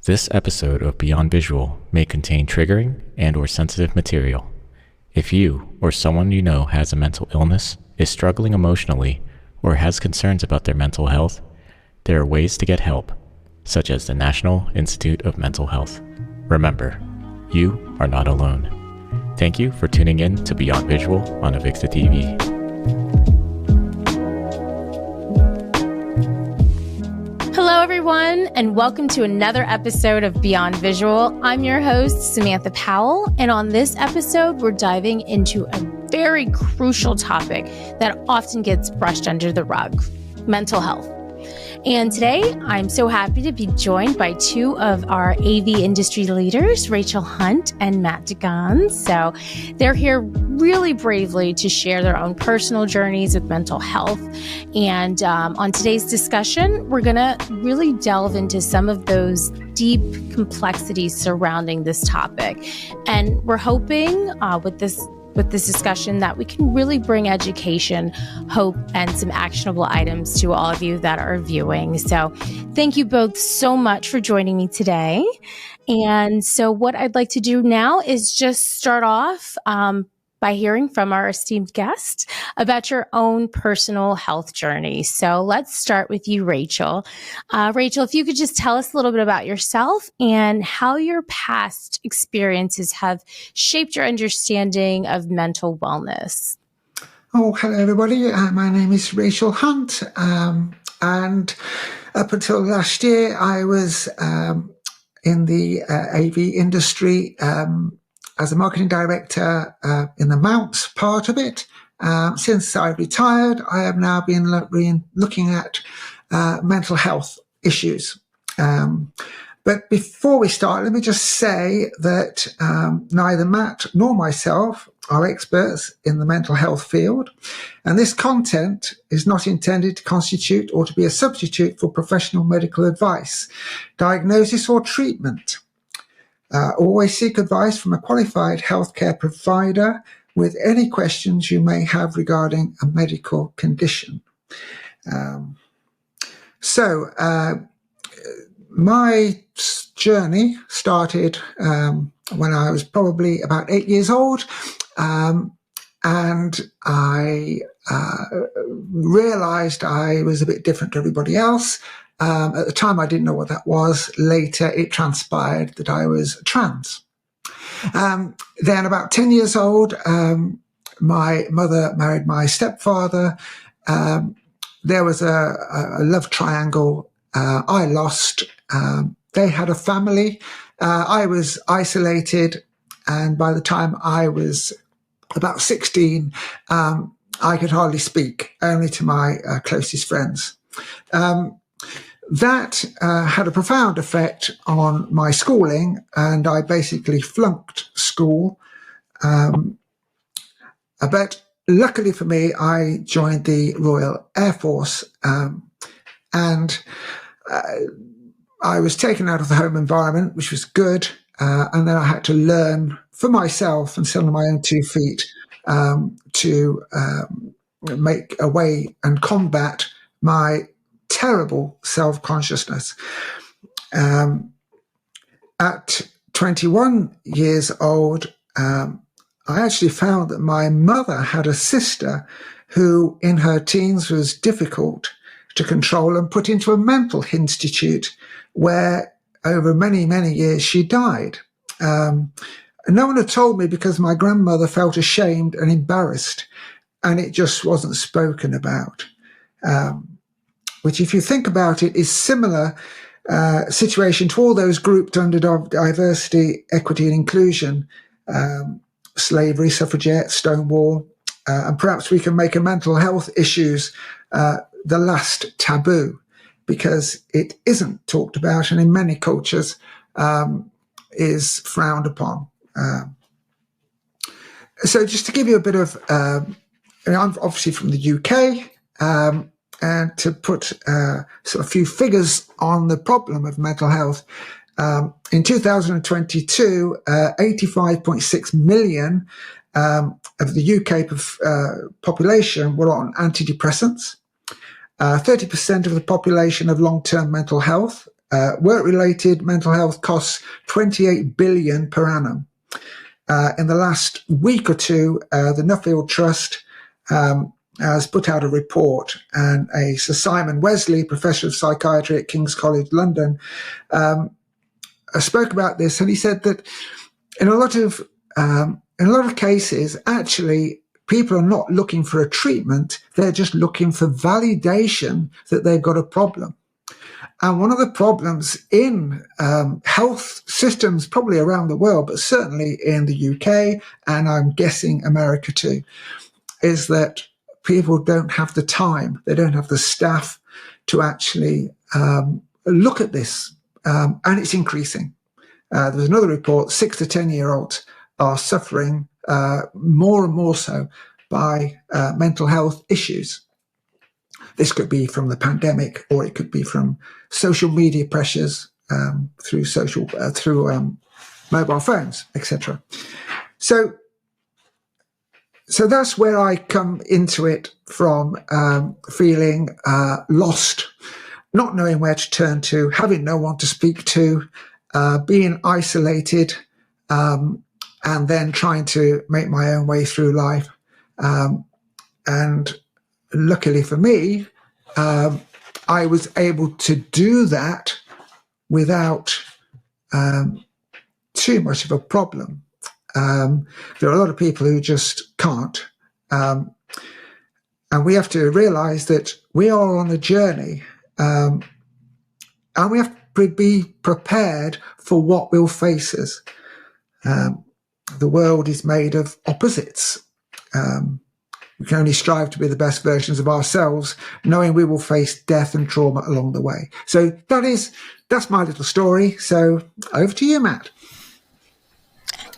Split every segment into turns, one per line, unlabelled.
This episode of Beyond Visual may contain triggering and/or sensitive material. If you or someone you know has a mental illness, is struggling emotionally, or has concerns about their mental health, there are ways to get help, such as the National Institute of Mental Health. Remember, you are not alone. Thank you for tuning in to Beyond Visual on Avixa TV.
Hello, everyone, and welcome to another episode of Beyond Visual. I'm your host, Samantha Powell, and on this episode, we're diving into a very crucial topic that often gets brushed under the rug: mental health. And today, I'm so happy to be joined by two of our AV industry leaders, Rachel Hunt and Matt Gannes. So they're here really bravely to share their own personal journeys with mental health. And on today's discussion, we're going to really delve into some of those deep complexities surrounding this topic. And we're hoping with this discussion that we can really bring education, hope, and some actionable items to all of you that are viewing. So thank you both so much for joining me today. And so what I'd like to do now is just start off by hearing from our esteemed guest about your own personal health journey. So let's start with you, Rachel. Rachel, if you could just tell us a little bit about yourself and how your past experiences have shaped your understanding of mental wellness.
Oh, hello, everybody. My name is Rachel Hunt. And up until last year, I was in the AV industry as a marketing director in the mounts part of it. Since I retired, I have now been looking at mental health issues. But before we start, let me just say that neither Matt nor myself are experts in the mental health field, and this content is not intended to constitute or to be a substitute for professional medical advice, diagnosis, or treatment. Always seek advice from a qualified healthcare provider with any questions you may have regarding a medical condition. My journey started when I was probably about 8 years old, and I realized I was a bit different to everybody else. At the time, I didn't know what that was. Later, it transpired that I was trans. Then about 10 years old, my mother married my stepfather. There was a love triangle I lost. They had a family. I was isolated. And by the time I was about 16, I could hardly speak, only to my closest friends. That had a profound effect on my schooling, and I basically flunked school. But luckily for me, I joined the Royal Air Force, and I was taken out of the home environment, which was good. And then I had to learn for myself and stand on my own 2 feet to make a way and combat my terrible self-consciousness. At 21 years old, I actually found that my mother had a sister who in her teens was difficult to control and put into a mental institute where over many, many years she died. No one had told me because my grandmother felt ashamed and embarrassed, and it just wasn't spoken about. Which, if you think about it, is similar situation to all those grouped under diversity, equity, and inclusion, slavery, suffragette, Stonewall, and perhaps we can make a mental health issues the last taboo, because it isn't talked about, and in many cultures is frowned upon. So just to give you a bit of, I'm obviously from the UK, and to put sort of a few figures on the problem of mental health. In 2022, 85.6 million of the UK population were on antidepressants. 30% of the population have long-term mental health Work-related mental health costs 28 billion per annum. In the last week or two, the Nuffield Trust has put out a report, and Sir Simon Wesley, Professor of Psychiatry at King's College London, spoke about this, and he said that in a lot of cases, actually, people are not looking for a treatment; they're just looking for validation that they've got a problem. And one of the problems in health systems, probably around the world, but certainly in the UK, and I'm guessing America too, is that people don't have the time, they don't have the staff to actually look at this, and it's increasing. There's another report, 6 to 10-year-olds are suffering more and more so by mental health issues. This could be from the pandemic, or it could be from social media pressures through mobile phones, etc. So that's where I come into it from, feeling lost, not knowing where to turn to, having no one to speak to, being isolated, and then trying to make my own way through life. And luckily for me, I was able to do that without too much of a problem. There are a lot of people who just can't. And we have to realize that we are on a journey, and we have to be prepared for what will face us. The world is made of opposites. We can only strive to be the best versions of ourselves, knowing we will face death and trauma along the way. So that's my little story. So over to you, Matt.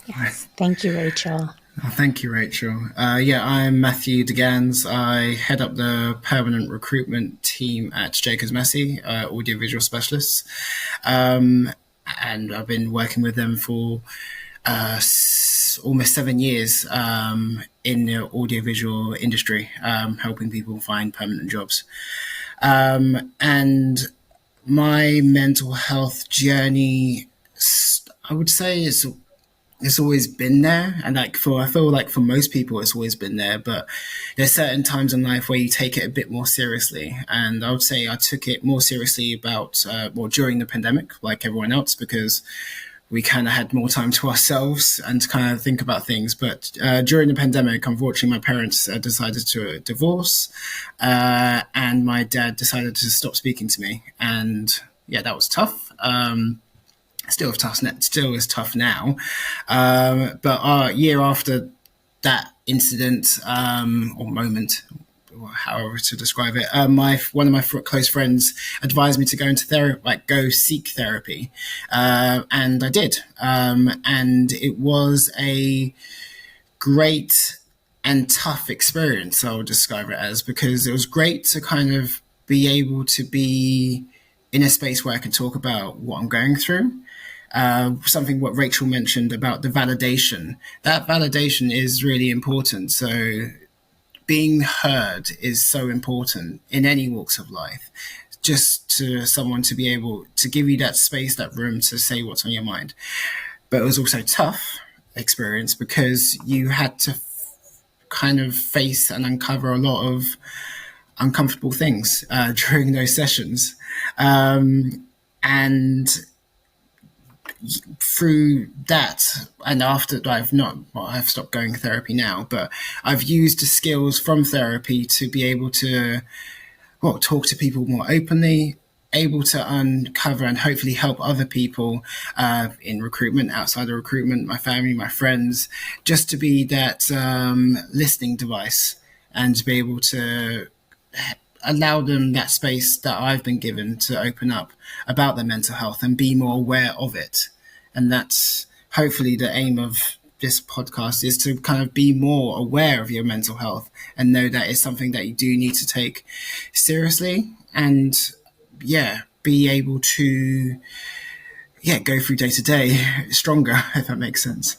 Yes, thank you, Rachel.
Thank you, Rachel. I'm Matthew de Gannes. I head up the permanent recruitment team at Jacobs Massey, audiovisual specialists. And I've been working with them for almost 7 years in the audiovisual industry, helping people find permanent jobs. And my mental health journey, I would say, it's always been there. And I feel like for most people, it's always been there. But there's certain times in life where you take it a bit more seriously. And I would say I took it more seriously during the pandemic, like everyone else, because we kind of had more time to ourselves and to kind of think about things. But during the pandemic, unfortunately, my parents decided to divorce, and my dad decided to stop speaking to me. And yeah, that was tough. Still is tough now. But a year after that incident or moment, or however to describe it, one of my close friends advised me to go into therapy, go seek therapy, and I did. And it was a great and tough experience, I would describe it as, because it was great to kind of be able to be in a space where I can talk about what I'm going through. Something what Rachel mentioned about the validation. That validation is really important. So being heard is so important in any walks of life. Just to someone to be able to give you that space, that room to say what's on your mind. But it was also a tough experience because you had to kind of face and uncover a lot of uncomfortable things during those sessions. And through that, and after I've stopped going to therapy now, but I've used the skills from therapy to be able to talk to people more openly, able to uncover and hopefully help other people in recruitment, outside of recruitment, my family, my friends, just to be that listening device and to be able to allow them that space that I've been given to open up about their mental health and be more aware of it. And that's hopefully the aim of this podcast, is to kind of be more aware of your mental health and know that it's something that you do need to take seriously and be able to go through day to day stronger, if that makes sense.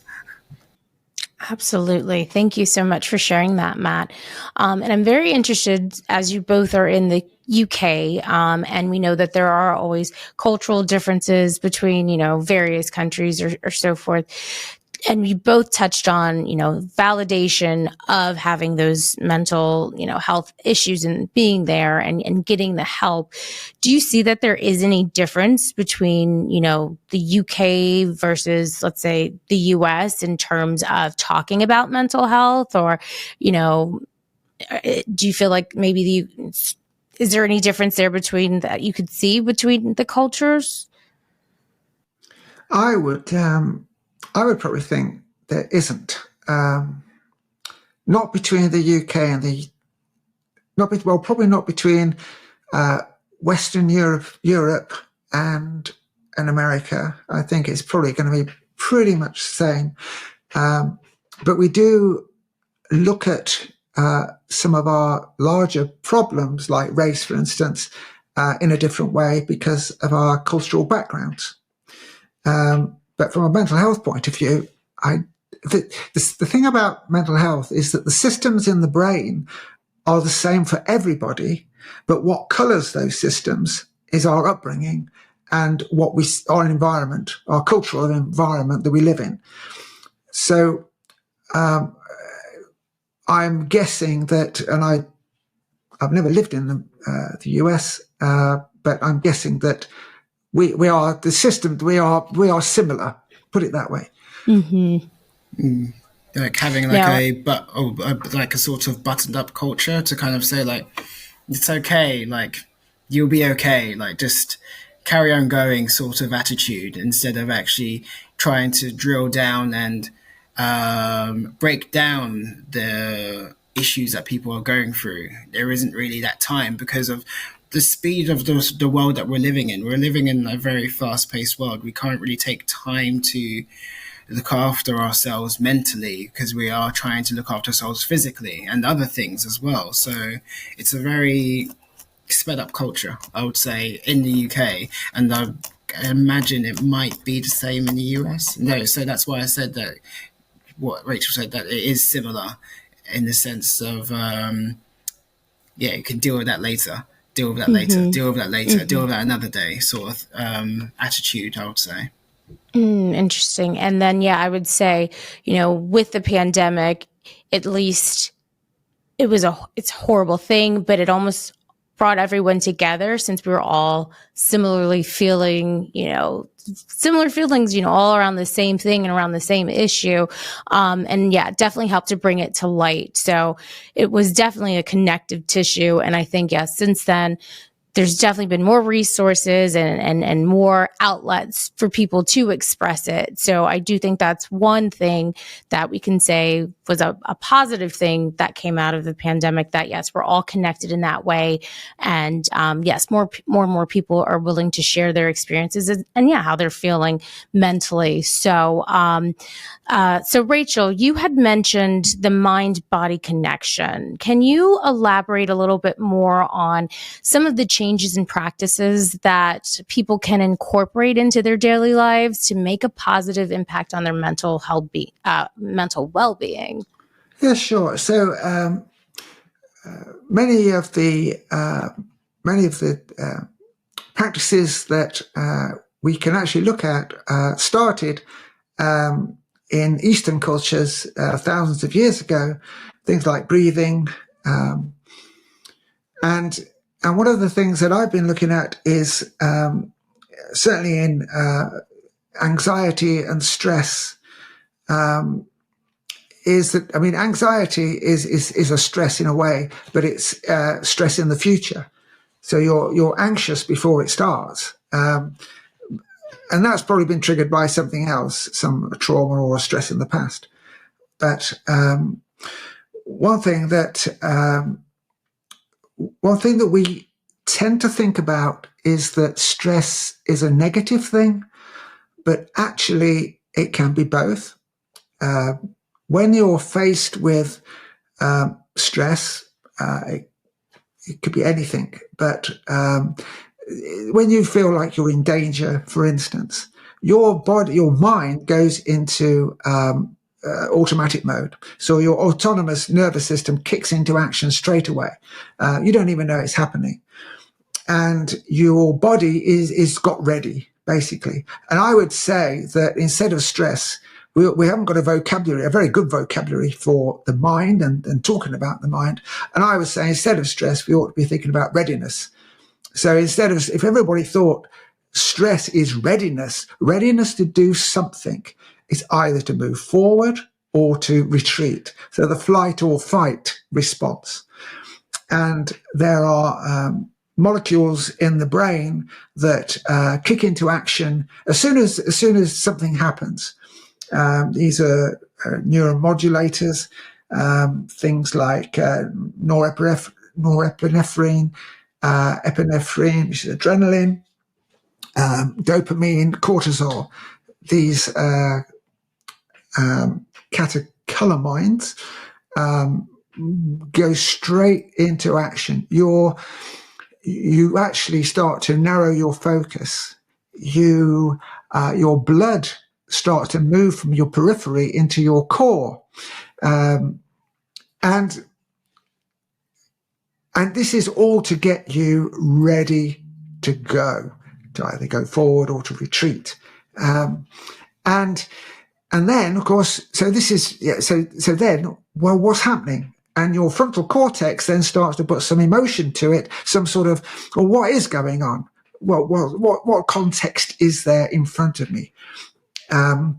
Absolutely. Thank you so much for sharing that, Matt. And I'm very interested, as you both are in the UK, and we know that there are always cultural differences between, various countries or so forth. And we both touched on, validation of having those mental, health issues and being there and getting the help. Do you see that there is any difference between, the UK versus, let's say, the US in terms of talking about mental health? Or, do you feel like maybe is there any difference there between that you could see between the cultures?
I would probably think there isn't. Not between the UK and probably not between Western Europe and America. I think it's probably going to be pretty much the same. But we do look at some of our larger problems, like race, for instance, in a different way because of our cultural backgrounds. But from a mental health point of view, the thing about mental health is that the systems in the brain are the same for everybody, but what colors those systems is our upbringing and our environment, our cultural environment that we live in. So I'm guessing that, and I've never lived in the US, but I'm guessing that we are the system. We are similar. Put it that way.
Mm-hmm.
Like having like a sort of buttoned up culture to kind of say like, it's okay, like you'll be okay, like just carry on going sort of attitude, instead of actually trying to drill down and break down the issues that people are going through. There isn't really that time because of the speed of the world that we're living in. We're living in a very fast-paced world. We can't really take time to look after ourselves mentally because we are trying to look after ourselves physically and other things as well. So it's a very sped up culture, I would say, in the UK. And I imagine it might be the same in the US. No, so that's why I said that, what Rachel said, that it is similar in the sense of, you can deal with that later. Deal with that later, deal with that later, deal with that another day sort of attitude, I would say.
Interesting. And then, I would say, with the pandemic, at least it's a horrible thing, but it almost brought everyone together since we were all similarly feeling, similar feelings, all around the same thing and around the same issue. And definitely helped to bring it to light. So it was definitely a connective tissue. And I think, since then, there's definitely been more resources and more outlets for people to express it. So I do think that's one thing that we can say was a positive thing that came out of the pandemic, that yes, we're all connected in that way. And yes, more and more people are willing to share their experiences and how they're feeling mentally. So, so Rachel, you had mentioned the mind-body connection. Can you elaborate a little bit more on some of the changes and practices that people can incorporate into their daily lives to make a positive impact on their mental well-being?
Yeah, sure. So many of the practices that we can actually look at started in Eastern cultures thousands of years ago. Things like breathing, and one of the things that I've been looking at is certainly in anxiety and stress. Is that, anxiety is a stress in a way, but it's stress in the future. So you're anxious before it starts. And that's probably been triggered by something else, some trauma or stress in the past. But one thing that we tend to think about is that stress is a negative thing, but actually it can be both. When you're faced with stress, it could be anything, but when you feel like you're in danger, for instance, your mind goes into automatic mode. So your autonomous nervous system kicks into action straight away. You don't even know it's happening. and your body is got ready, basically. And I would say that instead of stress, we haven't got a very good vocabulary for the mind and talking about the mind. And I would say instead of stress, we ought to be thinking about readiness. So if everybody thought stress is readiness to do something, it's either to move forward or to retreat. So the flight or fight response. And there are molecules in the brain that kick into action as soon as something happens. These are neuromodulators, things like norepinephrine, epinephrine, which is adrenaline, dopamine, cortisol. These catecholamines go straight into action. You actually start to narrow your focus. Your blood starts to move from your periphery into your core, and this is all to get you ready to go, to either go forward or to retreat. And then, of course, so then, well, what's happening? And your frontal cortex then starts to put some emotion to it, some sort of, well, what is going on? What context is there in front of me? And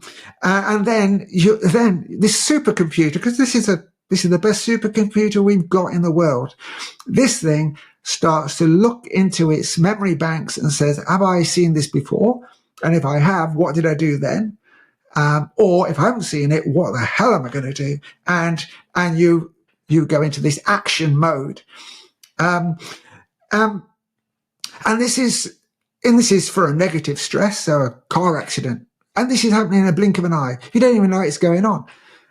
then this supercomputer, because this is the best supercomputer we've got in the world. This thing starts to look into its memory banks and says, have I seen this before? And if I have, what did I do then? Or if I haven't seen it, what the hell am I going to do? And you go into this action mode. And this is for a negative stress, so a car accident. And this is happening in a blink of an eye. You don't even know it's going on,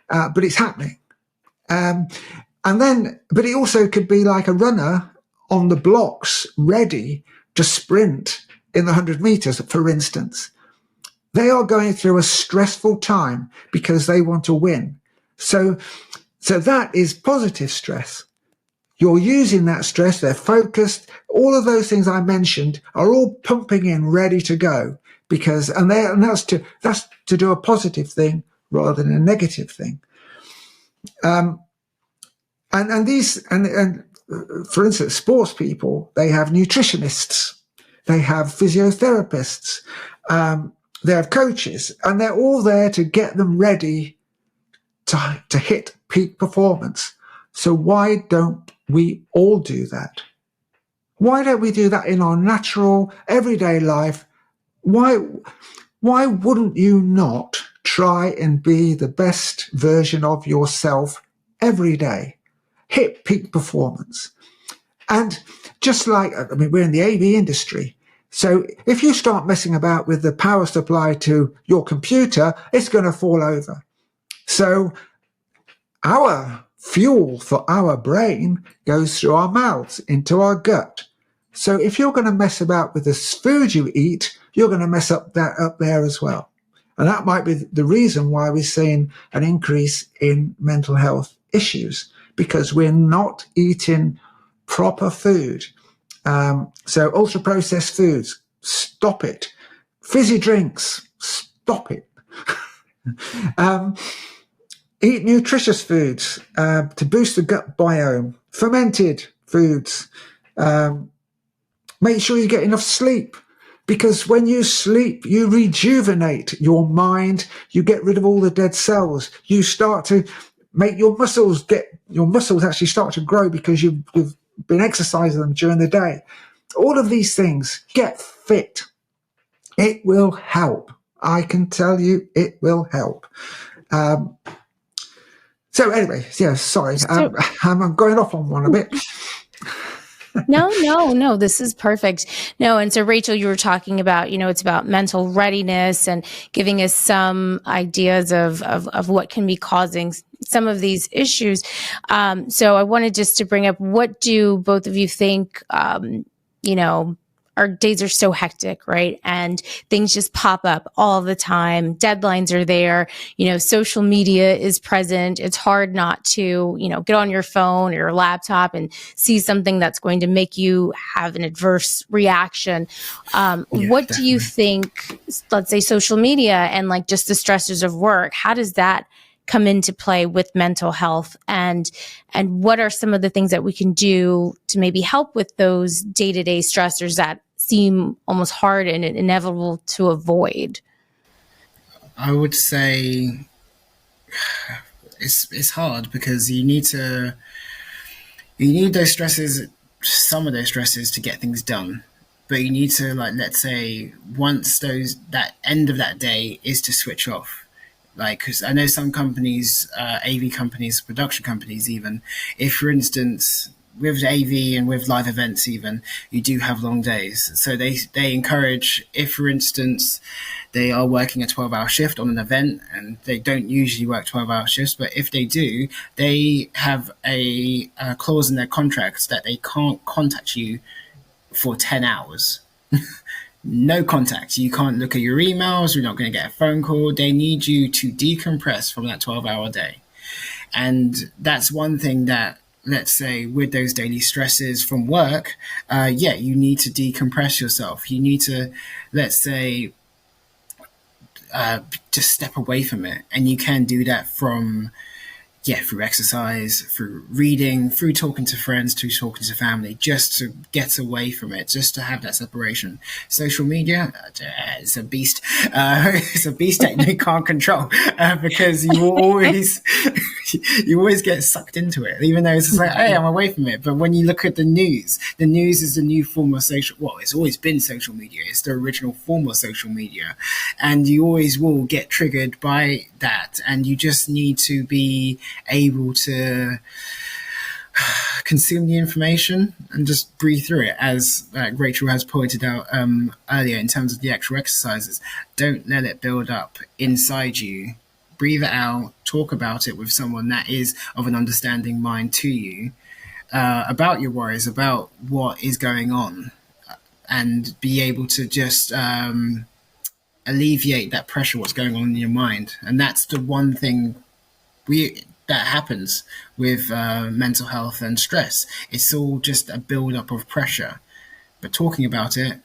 but it's happening. But it also could be like a runner on the blocks, ready to sprint in the 100 meters, for instance. They are going through a stressful time because they want to win. So that is positive stress. You're using that stress, they're focused. All of those things I mentioned are all pumping in, ready to go, because that's to do a positive thing rather than a negative thing. And for instance, sports people, they have nutritionists, they have physiotherapists, they have coaches, and they're all there to get them ready to hit peak performance. So why don't we all do that? Why don't we do that in our natural, everyday life? Why wouldn't you not try and be the best version of yourself every day? Hit peak performance. And just like, we're in the AV industry. So if you start messing about with the power supply to your computer, it's going to fall over. So our fuel for our brain goes through our mouths into our gut. So if you're going to mess about with the food you eat, you're going to mess up there as well. And that might be the reason why we're seeing an increase in mental health issues, because we're not eating proper food. So ultra processed foods, stop it. Fizzy drinks, stop it. Eat nutritious foods to boost the gut biome. Fermented foods. Make sure you get enough sleep, because when you sleep, you rejuvenate your mind. You get rid of all the dead cells. You start to make your muscles actually start to grow because you've been exercising them during the day. All of these things, get fit. It will help. I can tell you it will help. So anyway, yeah, sorry. I'm going off on one a bit.
No, this is perfect. No, and so Rachel, you were talking about, it's about mental readiness and giving us some ideas of what can be causing some of these issues. So I wanted just to bring up, what do both of you think, our days are so hectic, right? And things just pop up all the time. Deadlines are there. Social media is present. It's hard not to, get on your phone or your laptop and see something that's going to make you have an adverse reaction. What do you think, let's say social media and like just the stressors of work, how does that come into play with mental health, and what are some of the things that we can do to maybe help with those day-to-day stressors that seem almost hard and inevitable to avoid?
I would say it's hard because you need those stresses, some of those stresses, to get things done. But you need to, like, let's say once that end of that day is to switch off. Like, because I know some companies, AV companies, production companies even, if, for instance, with AV and with live events even, you do have long days. So they encourage, if, for instance, they are working a 12-hour shift on an event, and they don't usually work 12-hour shifts, but if they do, they have a clause in their contracts that they can't contact you for 10 hours. No contact. You can't look at your emails. You're not going to get a phone call. They need you to decompress from that 12-hour day. And that's one thing that, let's say, with those daily stresses from work, you need to decompress yourself. You need to, let's say, just step away from it. And you can do that through exercise, through reading, through talking to friends, through talking to family, just to get away from it, just to have that separation. Social media, it's a beast. It's a beast that you can't control because you always get sucked into it, even though it's just like, hey, I'm away from it. But when you look at the news is the new form of it's always been social media. It's the original form of social media. And you always will get triggered by that. And you just need to be able to consume the information and just breathe through it, as Rachel has pointed out earlier in terms of the actual exercises. Don't let it build up inside you. Breathe it out, talk about it with someone that is of an understanding mind to you, about your worries, about what is going on, and be able to just alleviate that pressure, what's going on in your mind. And that's the one thing that happens with mental health and stress. It's all just a build-up of pressure. But talking about it,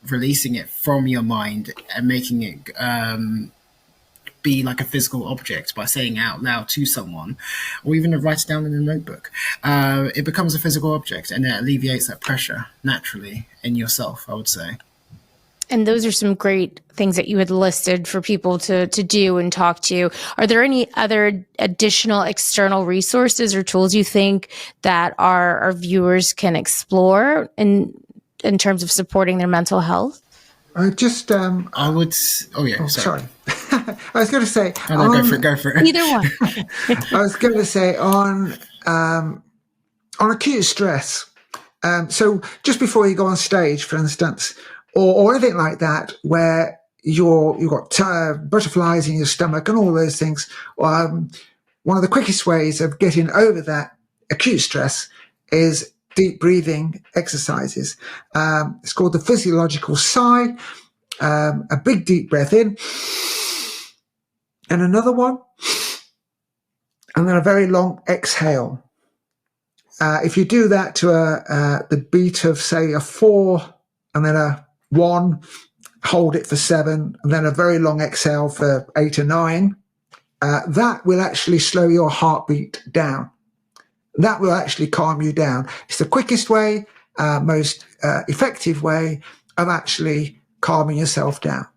releasing it from your mind, and making it be like a physical object by saying it out loud to someone, or even write it down in a notebook, it becomes a physical object, and it alleviates that pressure naturally in yourself, I would say.
And those are some great things that you had listed for people to do and talk to. Are there any other additional external resources or tools you think that our viewers can explore in terms of supporting their mental health?
I just
I would. Oh yeah.
Sorry. I was going to say.
No, go for it.
Either one.
I was going to say on acute stress. So just before you go on stage, for instance, or anything like that, where you've got butterflies in your stomach and all those things. One of the quickest ways of getting over that acute stress is deep breathing exercises. It's called the physiological sigh. A big deep breath in, and another one, and then a very long exhale. If you do that to the beat of, say, a 4, and then a 1, hold it for 7, and then a very long exhale for 8 or 9, that will actually slow your heartbeat down. That will actually calm you down. It's the quickest way, most effective way of actually calming yourself down.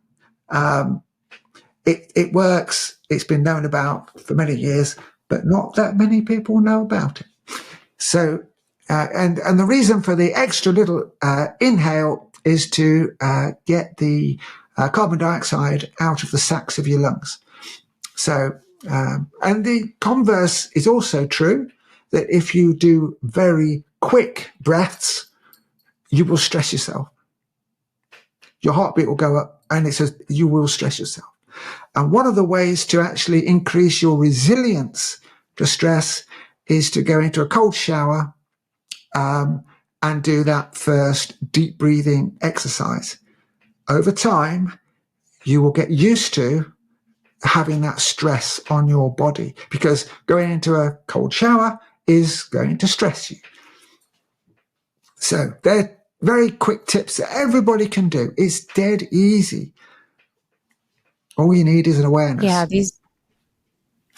It works. It's been known about for many years, but not that many people know about it. So, and the reason for the extra little inhale is to get the carbon dioxide out of the sacs of your lungs. So, and the converse is also true, that if you do very quick breaths, you will stress yourself. Your heartbeat will go up, and it says you will stress yourself. And one of the ways to actually increase your resilience to stress is to go into a cold shower, and do that first deep breathing exercise. Over time, you will get used to having that stress on your body, because going into a cold shower is going to stress you. So they're very quick tips that everybody can do. It's dead easy. All you need is an awareness.
Yeah,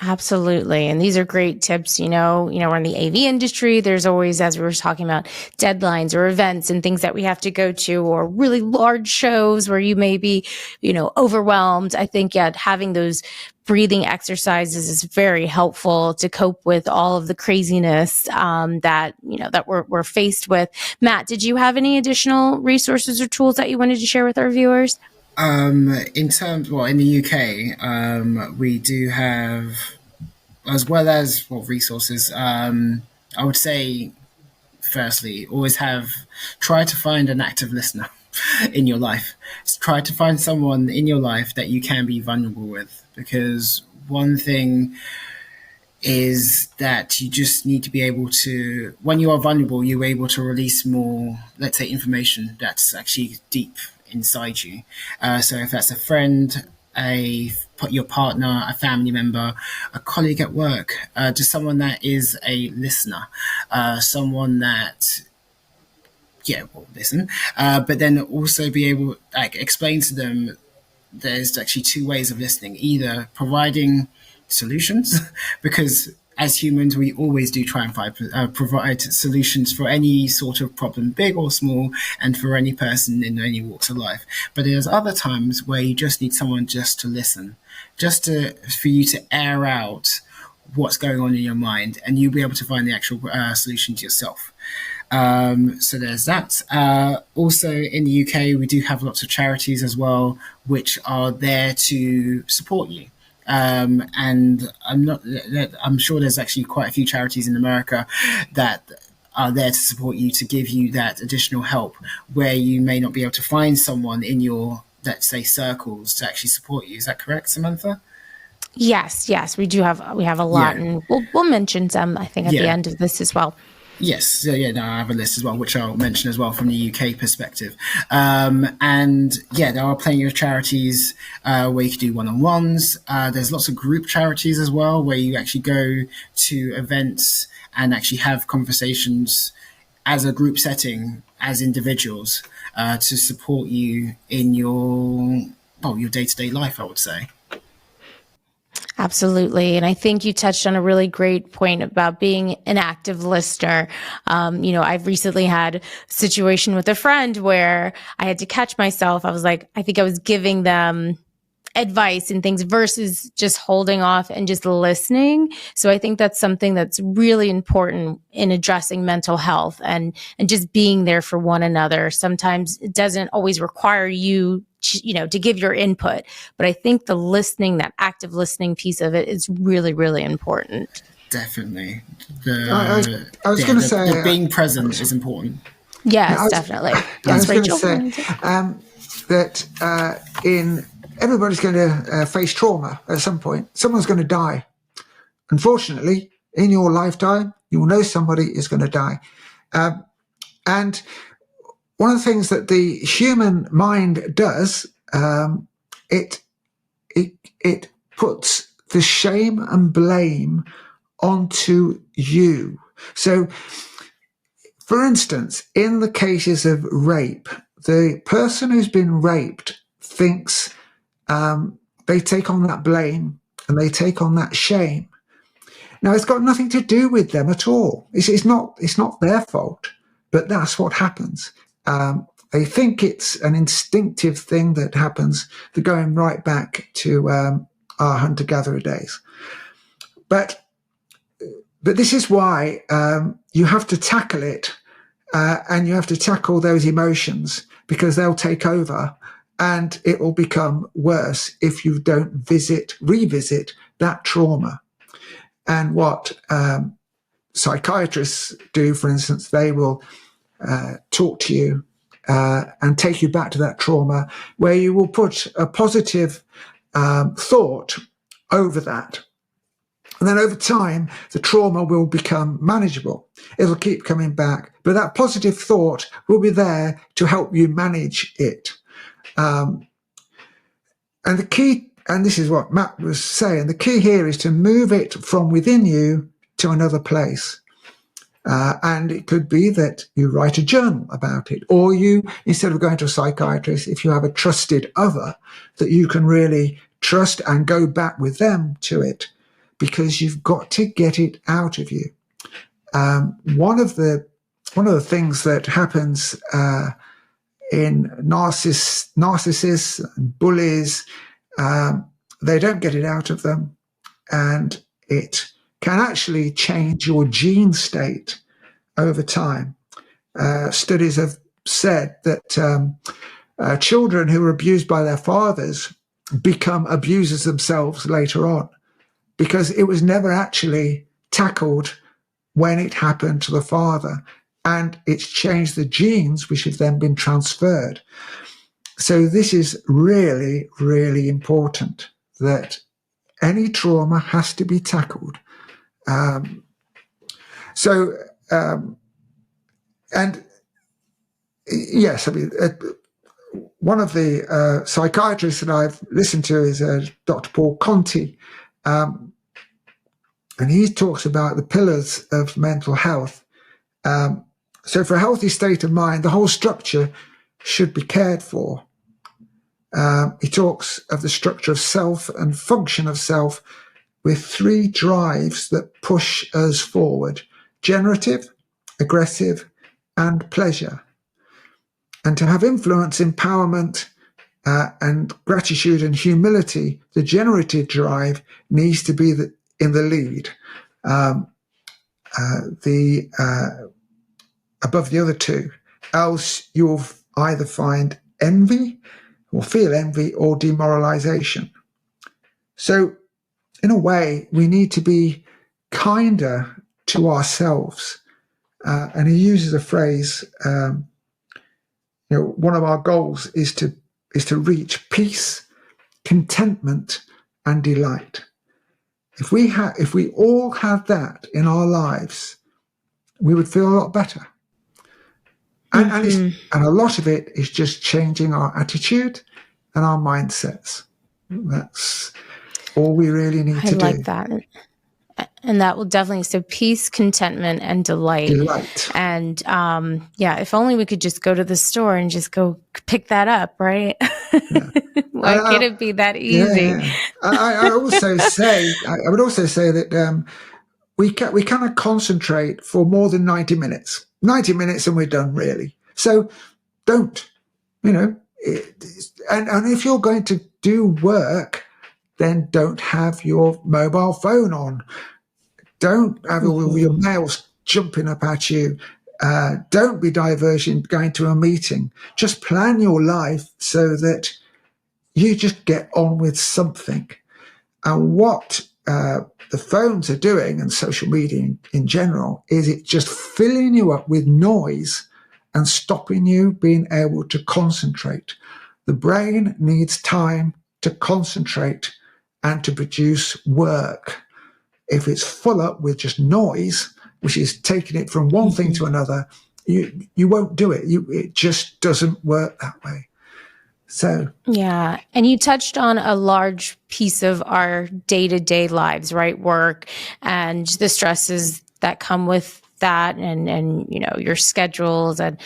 absolutely. And these are great tips. We're in the AV industry. There's always, as we were talking about, deadlines or events and things that we have to go to, or really large shows where you may be, overwhelmed. I think, having those breathing exercises is very helpful to cope with all of the craziness that we're faced with. Matt, did you have any additional resources or tools that you wanted to share with our viewers?
In the UK, we do have, as well as resources. I would say, firstly, try to find an active listener in your life. Try to find someone in your life that you can be vulnerable with, because one thing is that you just need to be able to, when you are vulnerable, you're able to release more, let's say, information that's actually deep inside you. So if that's a friend, your partner, a family member, a colleague at work, just someone that is a listener, someone that will listen, but then also be able explain to them there's actually two ways of listening: either providing solutions, because as humans we always do try and provide solutions for any sort of problem, big or small, and for any person in any walks of life. But there's other times where you just need someone just to listen, for you to air out what's going on in your mind, and you'll be able to find the actual solutions yourself. So there's that. Also in the UK, we do have lots of charities as well, which are there to support you. And I'm sure there's actually quite a few charities in America that are there to support you, to give you that additional help where you may not be able to find someone in your, let's say, circles to actually support you. Is that correct, Samantha?
Yes, we do we have a lot, and we'll mention some, I think, at the end of this as well.
Yes, I have a list as well, which I'll mention as well from the UK perspective. And there are plenty of charities where you can do one-on-ones. There's lots of group charities as well, where you actually go to events and actually have conversations as a group setting, as individuals, to support you in your day-to-day life, I would say.
Absolutely. And I think you touched on a really great point about being an active listener. I've recently had a situation with a friend where I had to catch myself. I was like, I think I was giving them advice and things versus just holding off and just listening. So I think that's something that's really important in addressing mental health and just being there for one another. Sometimes it doesn't always require you to give your input, but I think the listening, that active listening piece of it is really, really important.
Definitely.
I was going to say
being present is important.
Yes, definitely.
I was going to say that everybody's going to face trauma at some point. Someone's going to die. Unfortunately, in your lifetime, you will know somebody is going to die. And one of the things that the human mind does, it puts the shame and blame onto you. So, for instance, in the cases of rape, the person who's been raped thinks they take on that blame and they take on that shame. Now, it's got nothing to do with them at all. It's not their fault, but that's what happens. They think it's an instinctive thing that happens. They're going right back to our hunter-gatherer days. But this is why you have to tackle it, and you have to tackle those emotions, because they'll take over, and it will become worse if you don't revisit that trauma. And what psychiatrists do, for instance, they will talk to you and take you back to that trauma, where you will put a positive thought over that. And then over time, the trauma will become manageable. It'll keep coming back, but that positive thought will be there to help you manage it. And the key, and this is what Matt was saying, the key here is to move it from within you to another place. And it could be that you write a journal about it, or you, instead of going to a psychiatrist, if you have a trusted other that you can really trust and go back with them to it, because you've got to get it out of you. One of the things that happens in narcissists and bullies, they don't get it out of them, and it can actually change your gene state over time. Studies have said that children who are abused by their fathers become abusers themselves later on, because it was never actually tackled when it happened to the father, and it's changed the genes which have then been transferred. So this is really, really important, that any trauma has to be tackled. And yes, I mean, one of the psychiatrists that I've listened to is Dr. Paul Conti, and he talks about the pillars of mental health. So for a healthy state of mind, the whole structure should be cared for. He talks of the structure of self and function of self with 3 drives that push us forward: generative, aggressive, and pleasure. And to have influence, empowerment, and gratitude and humility, the generative drive needs to be in the lead, above the other 2. Else you'll either find envy or feel envy or demoralization. So in a way, we need to be kinder to ourselves. And he uses a phrase, one of our goals is to reach peace, contentment, and delight. If we all had that in our lives, we would feel a lot better. And a lot of it is just changing our attitude and our mindsets. That's all we really need to do.
I like that. And that will definitely, so peace, contentment, and delight. And if only we could just go to the store and just go pick that up, right? Yeah. Why can't it be that easy?
Yeah. I would also say that we cannot concentrate for more than 90 minutes. 90 minutes and we're done, really. So don't, and if you're going to do work, then don't have your mobile phone on. Don't have all your mails jumping up at you. Don't be diversion going to a meeting. Just plan your life so that you just get on with something. And what the phones are doing, and social media in general, is it just filling you up with noise and stopping you being able to concentrate. The brain needs time to concentrate and to produce work. If it's full up with just noise, which is taking it from one thing to another, you won't do it. It just doesn't work that way. So
yeah, and you touched on a large piece of our day-to-day lives, right? Work and the stresses that come with that, and your schedules, and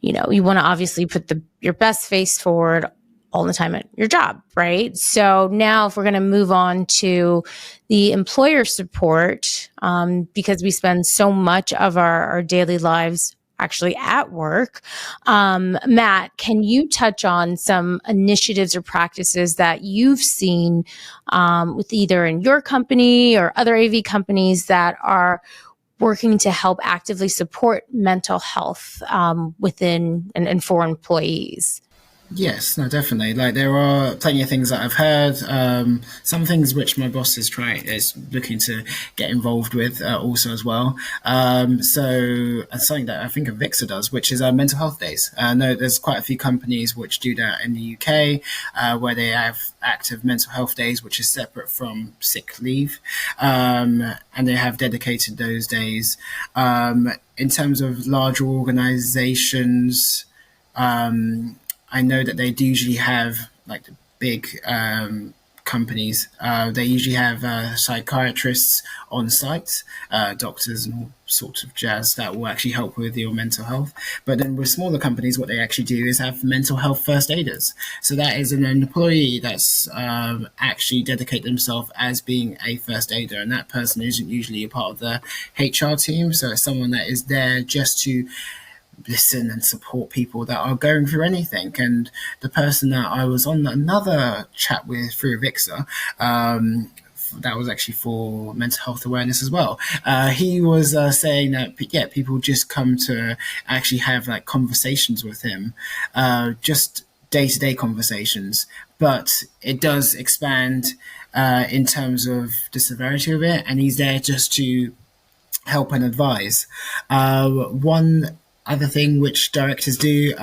you want to obviously put your best face forward all the time at your job, right? So now if we're going to move on to the employer support, because we spend so much of our daily lives actually at work. Matt, can you touch on some initiatives or practices that you've seen with either in your company or other AV companies that are working to help actively support mental health within and for employees?
Yes, no, definitely. Like there are plenty of things that I've heard. Some things which my boss is looking to get involved with also as well. So something that I think Avixa does, which is mental health days. I know there's quite a few companies which do that in the UK, where they have active mental health days, which is separate from sick leave, and they have dedicated those days. In terms of larger organisations. I know that they do usually have like the big companies. They usually have psychiatrists on site, doctors and all sorts of jazz that will actually help with your mental health. But then with smaller companies, what they actually do is have mental health first aiders. So that is an employee that's actually dedicate themselves as being a first aider, and that person isn't usually a part of the HR team. So it's someone that is there just to listen and support people that are going through anything. And the person that I was on another chat with through Avixa, that was actually for mental health awareness as well. He was saying that people just come to actually have like conversations with him, just day-to-day conversations, but it does expand in terms of the severity of it, and he's there just to help and advise. One other thing which directors do,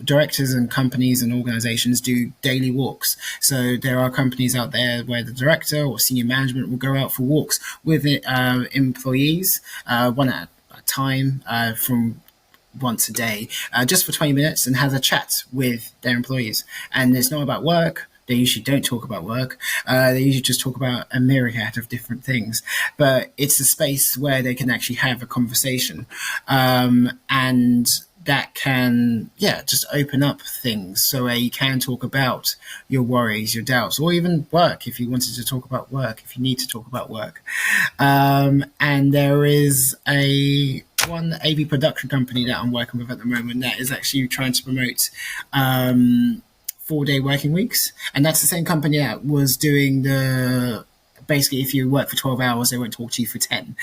directors and companies and organizations do daily walks. So there are companies out there where the director or senior management will go out for walks with employees, one at a time, from once a day, just for 20 minutes, and has a chat with their employees. And it's not about work. They usually don't talk about work. They usually just talk about a myriad of different things. But it's a space where they can actually have a conversation. And that can, just open up things. So you can talk about your worries, your doubts, or even work if you wanted to talk about work, if you need to talk about work. And there is one AV production company that I'm working with at the moment that is actually trying to promote 4-day working weeks. And that's the same company that was doing basically if you work for 12 hours, they won't talk to you for 10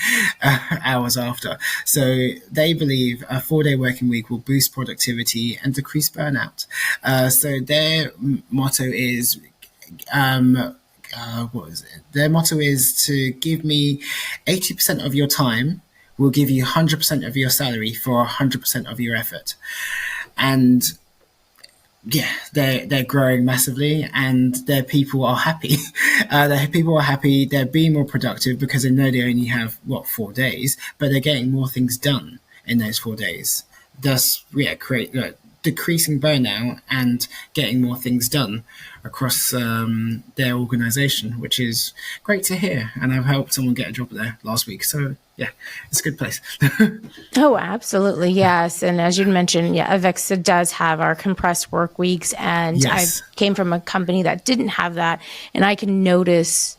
hours after. So they believe a 4-day working week will boost productivity and decrease burnout. So their motto is, what is it? Their motto is to give me 80% of your time, will give you 100% of your salary for 100% of your effort. And they're growing massively, and their people are happy. Their people are happy. They're being more productive because they know they only have 4 days, but they're getting more things done in those 4 days. Thus, decreasing burnout and getting more things done across their organization, which is great to hear. And I've helped someone get a job there last week, so it's a good place.
Oh, absolutely. Yes. And as you mentioned, Avixa does have our compressed work weeks. And
Yes.
I came from a company that didn't have that. And I can notice,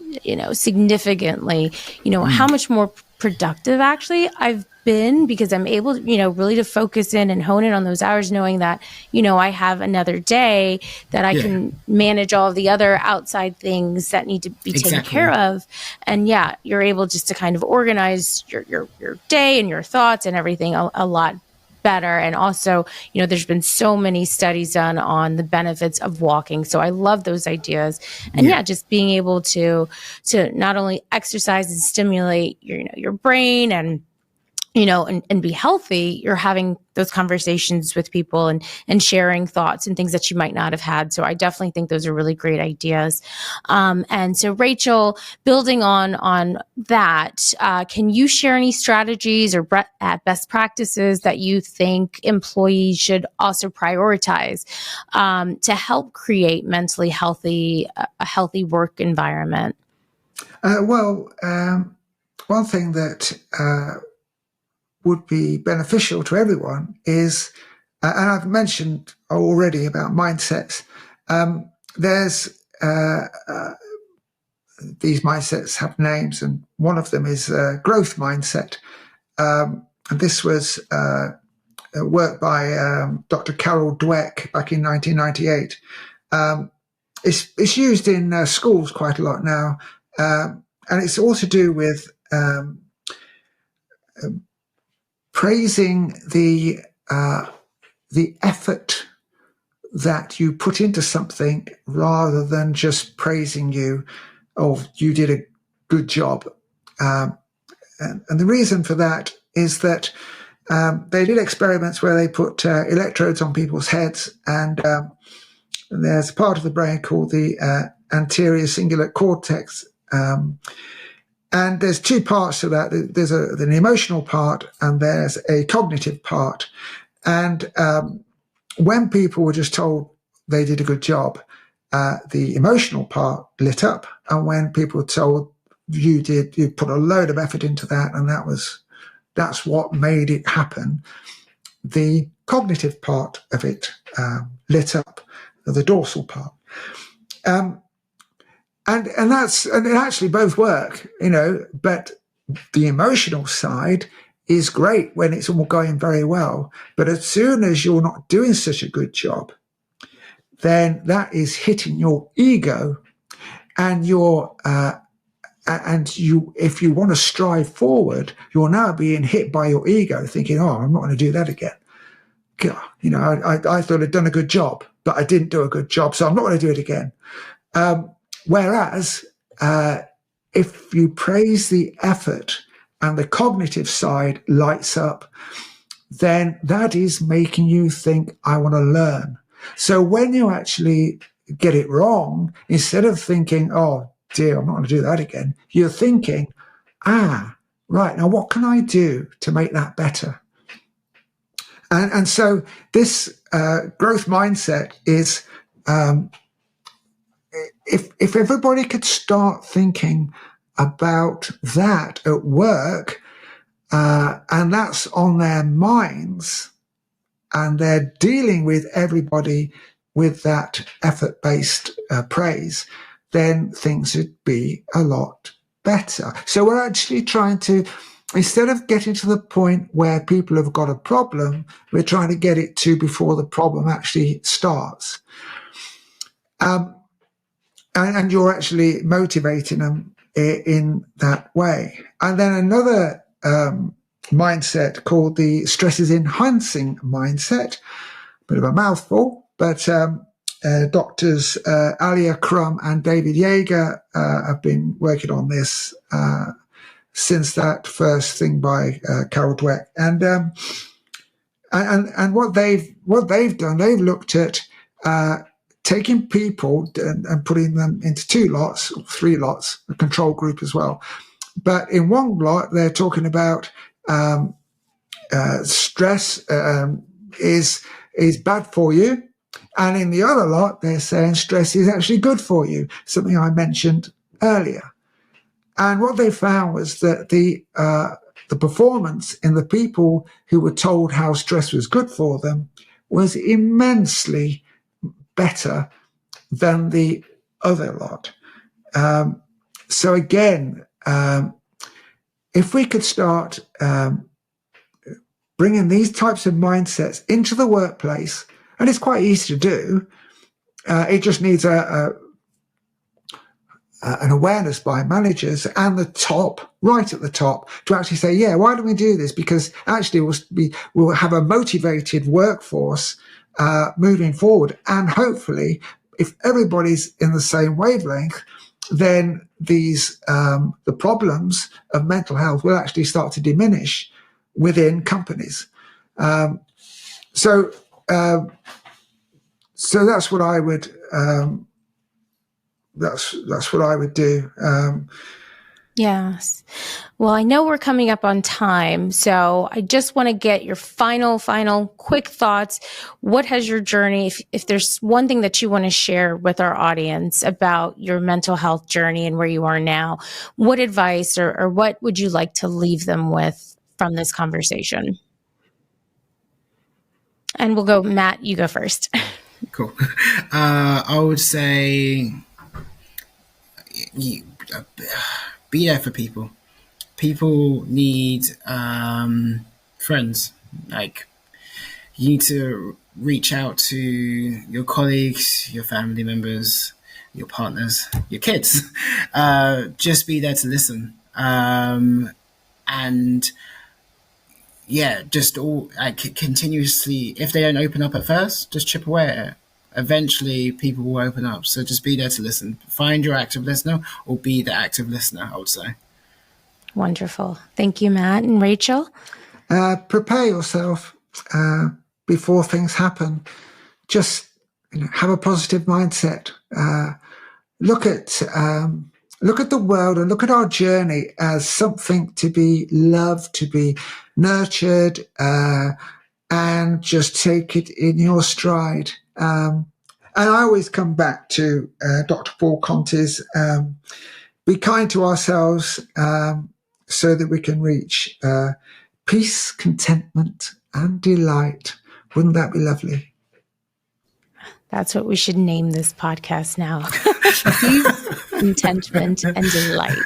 significantly, how much more productive actually I've been, because I'm able to, really to focus in and hone in on those hours, knowing that, I have another day that I can manage all of the other outside things that need to be taken care of. And you're able just to kind of organize your day and your thoughts and everything a lot better. And also, there's been so many studies done on the benefits of walking. So I love those ideas. And just being able to not only exercise and stimulate your brain and and be healthy, you're having those conversations with people and sharing thoughts and things that you might not have had. So I definitely think those are really great ideas. And so Rachel, building on that, can you share any strategies or best practices that you think employees should also prioritize to help create mentally healthy, a healthy work environment?
One thing that would be beneficial to everyone is, and I've mentioned already about mindsets. There's these mindsets have names, and one of them is growth mindset. And this was work by Dr. Carol Dweck back in 1998. It's used in schools quite a lot now, and it's all to do with praising the effort that you put into something rather than just praising you, oh, you did a good job. And the reason for that is that they did experiments where they put electrodes on people's heads, and there's a part of the brain called the anterior cingulate cortex. And there's two parts to that. There's an emotional part and there's a cognitive part. And when people were just told they did a good job, the emotional part lit up. And when people were told you put a load of effort into that, and that's what made it happen, the cognitive part of it lit up, the dorsal part. And it actually both work, but the emotional side is great when it's all going very well. But as soon as you're not doing such a good job, then that is hitting your ego, and if you want to strive forward, you're now being hit by your ego, thinking, "Oh, I'm not going to do that again. I thought I'd done a good job, but I didn't do a good job, so I'm not going to do it again." Whereas if you praise the effort and the cognitive side lights up, then that is making you think, I want to learn. So when you actually get it wrong, instead of thinking, oh dear, I'm not going to do that again, you're thinking, right, now what can I do to make that better? And so this growth mindset is, if everybody could start thinking about that at work, and that's on their minds, and they're dealing with everybody with that effort-based praise, then things would be a lot better. So we're actually trying to, instead of getting to the point where people have got a problem, we're trying to get it to before the problem actually starts. And you're actually motivating them in that way. And then another mindset called the stresses enhancing mindset, bit of a mouthful, but doctors Alia Crum and David Yeager have been working on this since that first thing by Carol Dweck. And what they've done, they've looked at taking people and putting them into 2 lots, or 3 lots, a control group as well. But in one lot, they're talking about stress is bad for you. And in the other lot, they're saying stress is actually good for you, something I mentioned earlier. And what they found was that the performance in the people who were told how stress was good for them was immensely better than the other lot. So again, if we could start bringing these types of mindsets into the workplace, and it's quite easy to do, it just needs an awareness by managers and the top, right at the top, to actually say, yeah, why don't we do this? Because actually we'll have a motivated workforce moving forward. And hopefully, if everybody's in the same wavelength, then these the problems of mental health will actually start to diminish within companies. So that's what I would that's what I would do.
Yes. Well, I know we're coming up on time, so I just want to get your final quick thoughts. What has your journey, if there's one thing that you want to share with our audience about your mental health journey and where you are now, what advice or what would you like to leave them with from this conversation? And we'll go, Matt, you go first.
Cool. I would say be there for people. People need friends. Like, you need to reach out to your colleagues, your family members, your partners, your kids. Just be there to listen. And yeah, just all continuously. If they don't open up at first, just chip away at it. eventually people will open up. So just be there to listen. Find your active listener or be the active listener, I would say.
Wonderful. Thank you, Matt. And Rachel?
Prepare yourself before things happen. Just have a positive mindset. Look at the world and look at our journey as something to be loved, to be nurtured, and just take it in your stride. And I always come back to Dr. Paul Conte's be kind to ourselves so that we can reach peace, contentment, and delight. Wouldn't that be lovely?
That's what we should name this podcast now. Peace, contentment, and delight.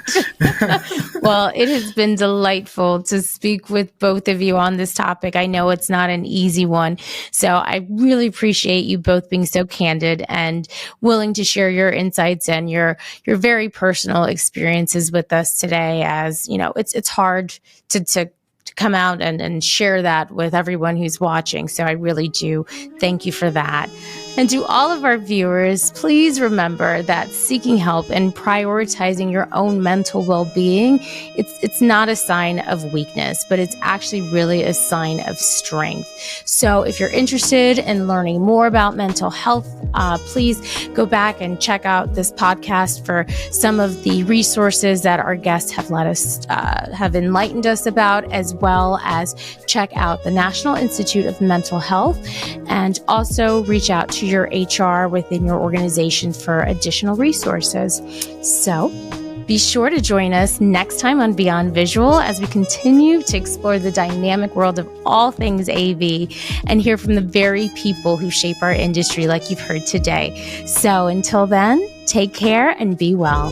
Well, it has been delightful to speak with both of you on this topic. I know it's not an easy one. So I really appreciate you both being so candid and willing to share your insights and your very personal experiences with us today. As you know, it's hard to come out and share that with everyone who's watching. So I really do thank you for that. And to all of our viewers, please remember that seeking help and prioritizing your own mental well-being, it's not a sign of weakness, but it's actually really a sign of strength. So if you're interested in learning more about mental health, please go back and check out this podcast for some of the resources that our guests have have enlightened us about, as well as check out the National Institute of Mental Health, and also reach out to your HR within your organization for additional resources. So be sure to join us next time on Beyond Visual as we continue to explore the dynamic world of all things AV and hear from the very people who shape our industry like you've heard today. So until then, take care and be well.